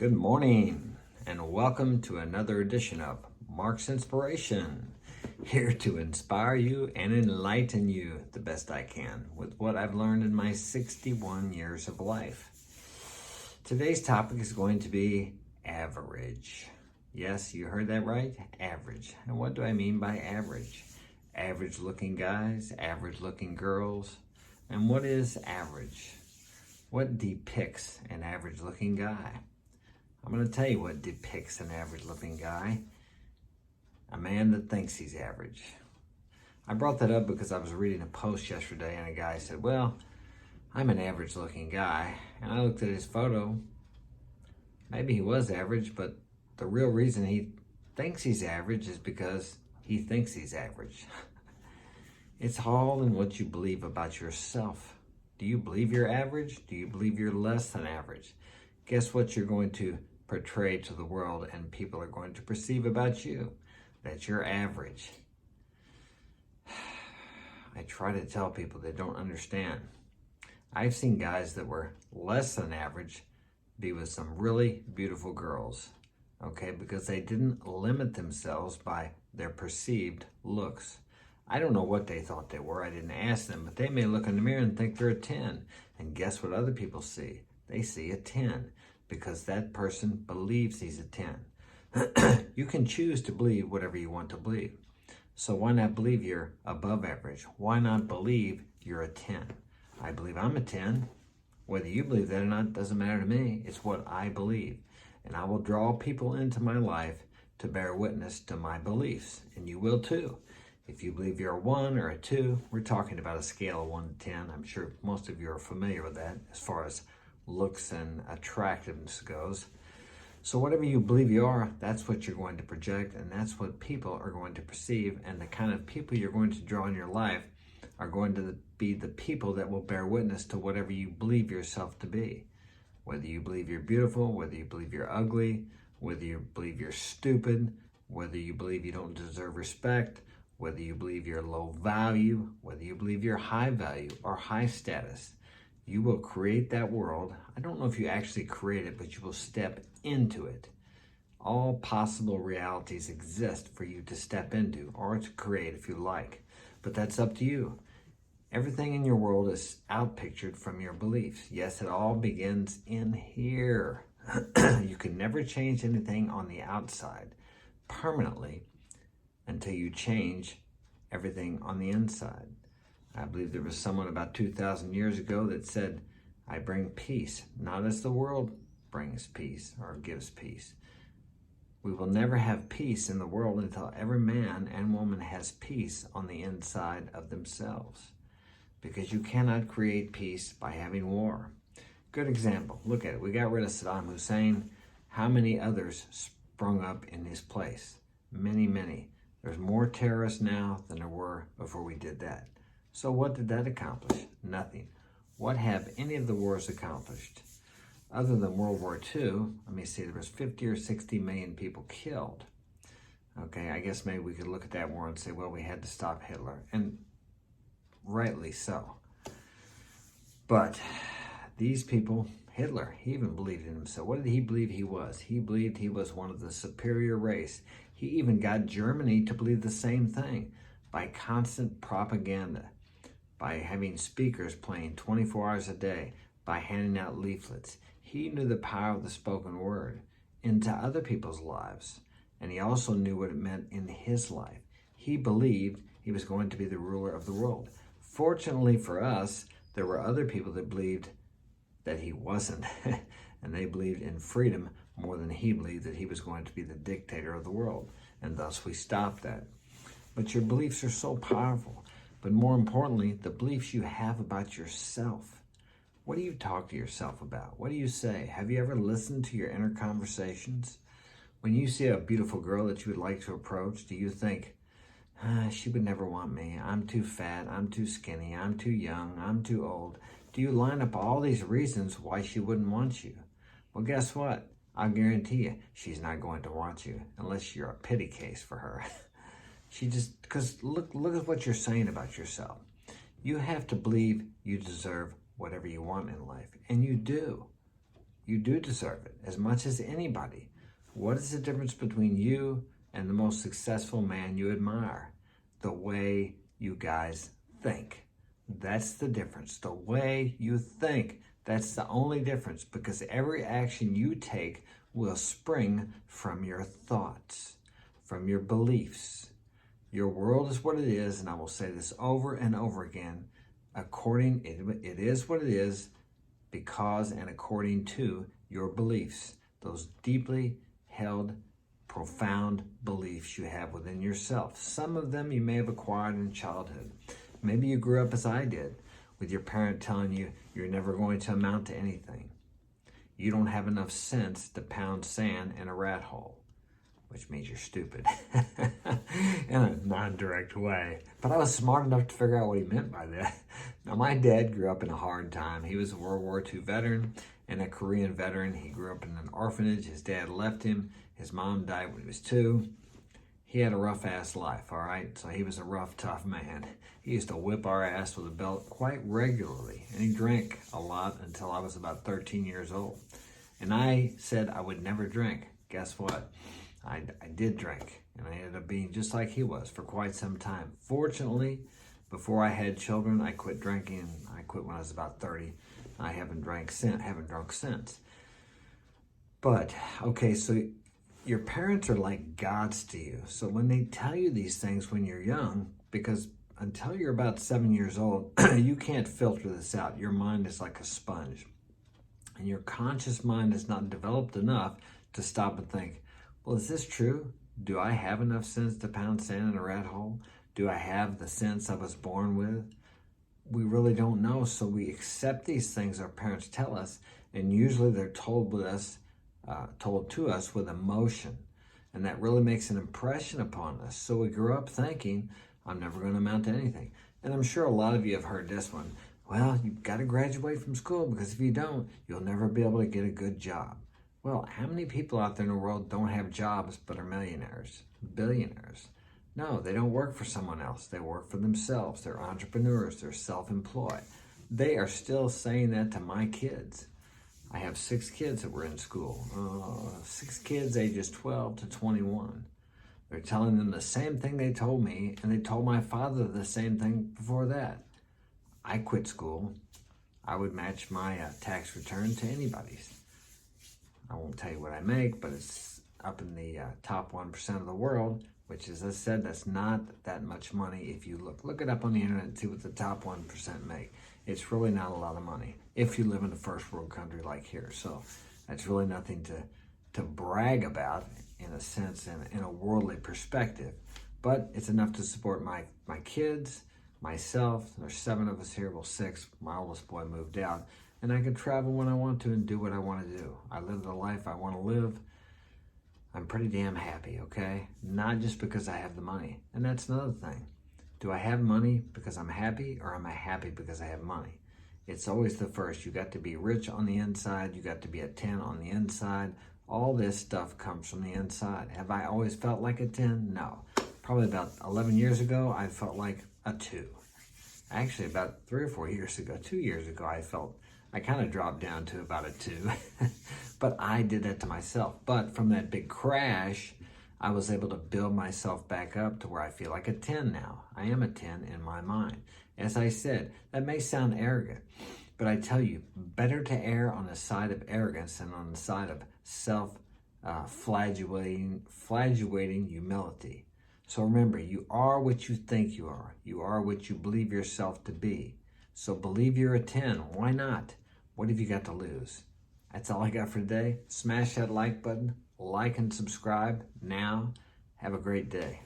Good morning and welcome to another edition of Mark's Inspiration. Here to inspire you and enlighten you the best I can with what I've learned in my 61 years of life. Today's topic is going to be average. Yes, you heard that right, average. And what do I mean by average? Average looking guys, average looking girls. And what is average? What depicts an average looking guy? I'm going to tell you what depicts an average looking guy. A man that thinks he's average. I brought that up because I was reading a post yesterday and a guy said, well, I'm an average looking guy. And I looked at his photo. Maybe he was average, but the real reason he thinks he's average is because he thinks he's average. It's all in what you believe about yourself. Do you believe you're average? Do you believe you're less than average? Guess what you're going to portray to the world and people are going to perceive about you? That you're average. I try to tell people they don't understand. I've seen guys that were less than average be with some really beautiful girls, okay, because they didn't limit themselves by their perceived looks. I don't know what they thought they were. I didn't ask them, but they may look in the mirror and think they're a 10. And guess what other people see? They see a 10 because that person believes he's a 10. You can choose to believe whatever you want to believe. So why not believe you're above average? Why not believe you're a 10? I believe I'm a 10. Whether you believe that or not doesn't matter to me. It's what I believe. And I will draw people into my life to bear witness to my beliefs. And you will too. If you believe you're a 1 or a 2, we're talking about a scale of 1 to 10. I'm sure most of you are familiar with that as far as looks and attractiveness goes. So whatever you believe you are, that's what you're going to project, and that's what people are going to perceive, and the kind of people you're going to draw in your life are going to be the people that will bear witness to whatever you believe yourself to be. Whether you believe you're beautiful, whether you believe you're ugly, whether you believe you're stupid, whether you believe you don't deserve respect, whether you believe you're low value, whether you believe you're high value or high status. You will create that world. I don't know if you actually create it, but you will step into it. All possible realities exist for you to step into or to create if you like, but that's up to you. Everything in your world is outpictured from your beliefs. Yes, it all begins in here. You can never change anything on the outside permanently until you change everything on the inside. I believe there was someone about 2,000 years ago that said, I bring peace, not as the world brings peace or gives peace. We will never have peace in the world until every man and woman has peace on the inside of themselves. Because you cannot create peace by having war. Good example, look at it. We got rid of Saddam Hussein. How many others sprung up in his place? Many, many. There's more terrorists now than there were before we did that. So what did that accomplish? Nothing. What have any of the wars accomplished? Other than World War II, let me see, there was 50 or 60 million people killed. Okay, I guess maybe we could look at that war and say, well, we had to stop Hitler. And rightly so. But these people, Hitler, he even believed in himself. What did he believe he was? He believed he was one of the superior race. He even got Germany to believe the same thing by constant propaganda, by having speakers playing 24 hours a day, by handing out leaflets. He knew the power of the spoken word into other people's lives, and he also knew what it meant in his life. He believed he was going to be the ruler of the world. Fortunately for us, there were other people that believed that he wasn't, and they believed in freedom more than he believed that he was going to be the dictator of the world, and thus we stopped that. But your beliefs are so powerful. But more importantly, the beliefs you have about yourself. What do you talk to yourself about? What do you say? Have you ever listened to your inner conversations? When you see a beautiful girl that you would like to approach, do you think, she would never want me. I'm too fat. I'm too skinny. I'm too young. I'm too old. Do you line up all these reasons why she wouldn't want you? Well, guess what? I'll guarantee you, she's not going to want you unless you're a pity case for her. She just, because look at what you're saying about yourself. You have to believe you deserve whatever you want in life, and you do. You do deserve it as much as anybody. What is the difference between you and the most successful man you admire? The way you guys think. That's the difference. The way you think. That's the only difference, because every action you take will spring from your thoughts, from your beliefs. Your world is what it is, and I will say this over and over again. It is what it is because and according to your beliefs, those deeply held, profound beliefs you have within yourself. Some of them you may have acquired in childhood. Maybe you grew up as I did, with your parent telling you you're never going to amount to anything. You don't have enough sense to pound sand in a rat hole, which means you're stupid in a non-direct way. But I was smart enough to figure out what he meant by that. Now, my dad grew up in a hard time. He was a World War II veteran and a Korean veteran. He grew up in an orphanage. His dad left him. His mom died when he was 2. He had a rough-ass life, all right? So he was a rough, tough man. He used to whip our ass with a belt quite regularly, and he drank a lot until I was about 13 years old. And I said I would never drink. Guess what? I did drink, and I ended up being just like he was for quite some time. Fortunately, before I had children, I quit drinking. I quit when I was about 30. I haven't drunk since. But, okay, so your parents are like gods to you. So when they tell you these things when you're young, because until you're about 7 years old, you can't filter this out. Your mind is like a sponge. And your conscious mind is not developed enough to stop and think, well, is this true? Do I have enough sense to pound sand in a rat hole? Do I have the sense I was born with? We really don't know, so we accept these things our parents tell us, and usually they're told to us with emotion, and that really makes an impression upon us. So we grew up thinking, I'm never going to amount to anything. And I'm sure a lot of you have heard this one. Well, you've got to graduate from school, because if you don't, you'll never be able to get a good job. Well, how many people out there in the world don't have jobs but are millionaires, billionaires? No, they don't work for someone else. They work for themselves. They're entrepreneurs. They're self-employed. They are still saying that to my kids. I have 6 kids that were in school. 6 kids ages 12 to 21. They're telling them the same thing they told me, and they told my father the same thing before that. I quit school. I would match my tax return to anybody's. I won't tell you what I make, but it's up in the top 1% of the world, which, as I said, that's not that much money. If you look it up on the internet and see what the top 1% make. It's really not a lot of money if you live in a first world country like here. So that's really nothing to brag about, in a sense, in a worldly perspective. But it's enough to support my kids, myself. There's 7 of us here, well 6. My oldest boy moved out. And I can travel when I want to and do what I want to do. I live the life I want to live. I'm pretty damn happy, okay? Not just because I have the money. And that's another thing. Do I have money because I'm happy, or am I happy because I have money? It's always the first. You got to be rich on the inside. You got to be a 10 on the inside. All this stuff comes from the inside. Have I always felt like a 10? No. Probably about 11 years ago, I felt like a 2. Actually, about 3 or 4 years ago, 2 years ago, I kind of dropped down to about a 2. But I did that to myself. But from that big crash, I was able to build myself back up to where I feel like a 10 now. I am a 10 in my mind. As I said, that may sound arrogant, but I tell you, better to err on the side of arrogance than on the side of flagellating humility. So remember, you are what you think you are. You are what you believe yourself to be. So believe you're a 10. Why not? What have you got to lose? That's all I got for today. Smash that like button, like and subscribe now. Have a great day.